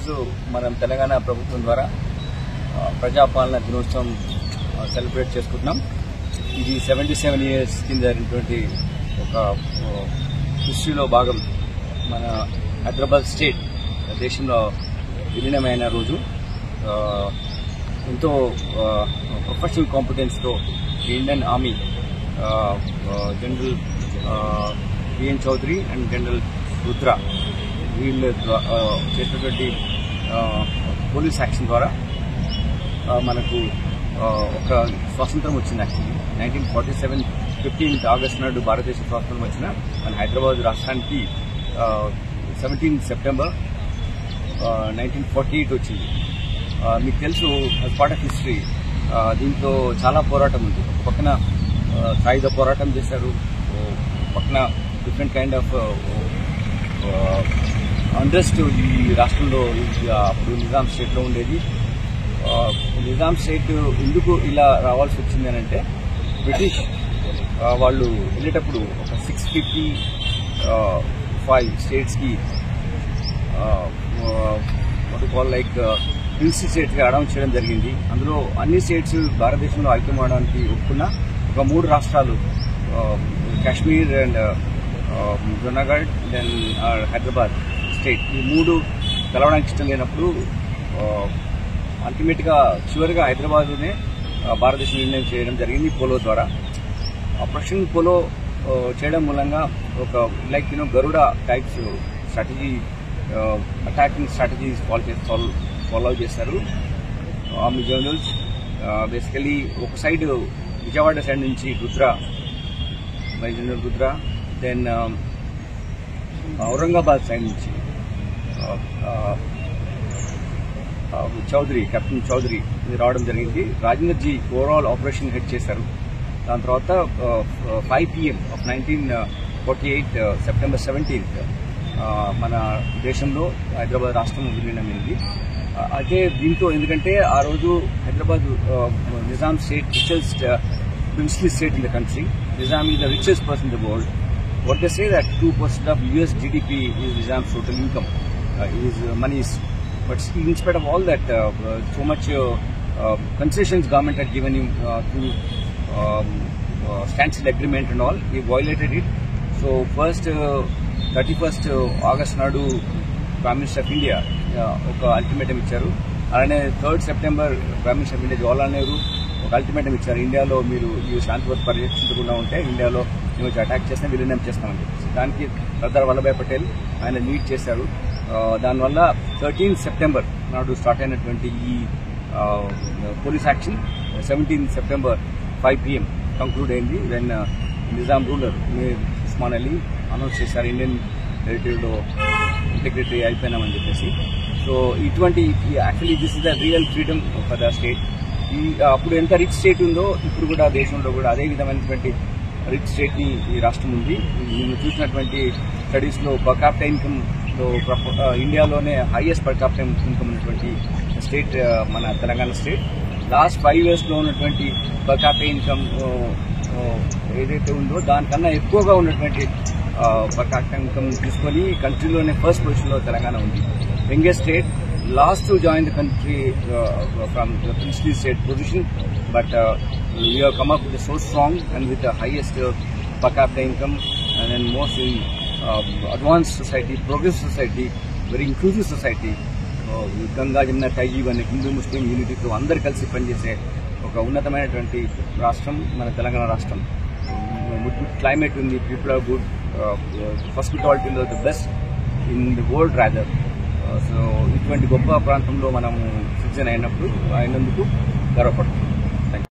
ఈరోజు మనం తెలంగాణ ప్రభుత్వం ద్వారా ప్రజాపాలన దినోత్సవం సెలబ్రేట్ చేసుకుంటున్నాం. ఇది 77 years కింద జరిగినటువంటి ఒక హిస్టరీలో భాగం. మన హైదరాబాద్ స్టేట్ దేశంలో విలీనమైన రోజు. ఎంతో ప్రొఫెషనల్ కాంపిటెన్స్తో Indian army general BN Chaudhari and general Rudra వీళ్ళు చేసినటువంటి పోలీస్ యాక్షన్ ద్వారా మనకు ఒక స్వాతంత్రం వచ్చింది. యాక్చువల్లీ 1947 15th August నాడు భారతదేశ స్వాతంత్రం వచ్చిన మన హైదరాబాద్ రాష్ట్రానికి 17 September 1948 వచ్చింది. మీకు తెలుసు, పార్ట్ ఆఫ్ హిస్టరీ. దీంట్లో చాలా పోరాటం ఉంది. ఒక పక్కన సాయుధ పోరాటం చేశారు, పక్కన డిఫరెంట్ కైండ్ ఆఫ్ అండర్స్ట్ ఈ రాష్ట్రంలో అప్పుడు నిజాం స్టేట్లో ఉండేది. నిజాం స్టేట్ ఎందుకు ఇలా రావాల్సి వచ్చింది అని అంటే, బ్రిటిష్ వాళ్ళు వెళ్ళేటప్పుడు ఒక 655 స్టేట్స్కి లైక్ హిల్స్ స్టేట్స్గా అనౌన్స్ చేయడం జరిగింది. అందులో అన్ని స్టేట్స్ భారతదేశంలో ఐక్యం అవడానికి ఒప్పుకున్న ఒక 3 రాష్ట్రాలు, Kashmir and Junagadh then Hyderabad state, ఈ 3 కలవడానికి ఇష్టం లేనప్పుడు అల్టిమేట్గా చివరిగా హైదరాబాద్లోనే భారతదేశం నిర్ణయం చేయడం జరిగింది పోలో ద్వారా. ఆపరేషన్ పోలో చేయడం మూలంగా ఒక like Garuda types strategy, attacking strategies follow చేశారు ఆర్మీ జనరల్స్. బేసికలీ ఒక సైడ్ విజయవాడ సైడ్ నుంచి Rudra, by general Rudra, then Aurangabad side నుంచి చౌదరి, కెప్టెన్ చౌదరి రావడం జరిగింది. Rajender ji overall operation head చేశారు. దాని తర్వాత 5 PM of 1948 September 17th మన దేశంలో హైదరాబాద్ రాష్ట్రం విలీనమైంది. అయితే దీంతో ఎందుకంటే ఆ రోజు Hyderabad Nizam state richest princely state in the country. Nizam is the richest person in the world. What they say that 2% of US GDP is Nizam's total income, his monies. But in spite of all that, so much concessions government had given him through standstill agreement and all, he violated it. So first 31st August nadu Prime Minister of India ఒక ultimatum ఇచ్చారు. అలానే 3rd September Prime Minister of India Jawaharlal Nehru ఒక ultimatum ఇచ్చారు. ఇండియాలో మీరు ఈ శాంతి పరిరక్షించకుండా ఉంటే ఇండియాలో మేము అటాక్ చేస్తే విలీనం చేస్తామని చెప్పేసి. దానికి సర్దార్ వల్లభాయ్ పటేల్ ఆయన లీడ్ చేశారు. దానివల్ల 13th September నాడు స్టార్ట్ అయినటువంటి ఈ police action 17th September 5 PM conclude అయింది. Then Nizam ruler Mir Osman Ali announce చేశారు ఇండియన్ టెరిటరీలో ఇంటిగ్రిటీ అయిపోయినామని చెప్పేసి. సో ఇటువంటి actually this is the real freedom for the state. ఈ అప్పుడు ఎంత రిచ్ స్టేట్ ఉందో ఇప్పుడు కూడా దేశంలో కూడా అదే విధమైనటువంటి రిచ్ స్టేట్ ని ఈ రాష్ట్రం ఉంది. నేను చూసినటువంటి స్టడీస్ లో పర్ క్యాపిటల్ ఇన్కమ్ లో ఇండియాలోనే హైయెస్ట్ పర్ క్యాపిటల్ ఇన్కమ్ ఉన్నటువంటి స్టేట్ మన తెలంగాణ స్టేట్. లాస్ట్ 5 years లో ఉన్నటువంటి పర్ క్యాపిటల్ ఇన్కమ్ ఏదైతే ఉందో దానికన్నా ఎక్కువగా ఉన్నటువంటి పర్ క్యాపిటల్ ఇన్కమ్ తీసుకొని కంట్రీలోనే ఫస్ట్ పొజిషన్ లో తెలంగాణ ఉంది. Youngest state, last to join the country from the princely state position, but we have come up with so strong and with the highest per capita income and then most in advanced society, progressive society, very inclusive society. Ganga Jamuna Taijeev and Hindu Muslim unity to అందరు కలిసి పనిచేసే ఒక ఉన్నతమైనటువంటి రాష్ట్రం మన తెలంగాణ రాష్ట్రం. Good climate ఉంది, people are good, హాస్పిటాలిటీలో the best in the world rather. So ఇటువంటి గొప్ప ప్రాంతంలో మనము సిటిజన్ అయినందుకు గర్వపడుతున్నాం.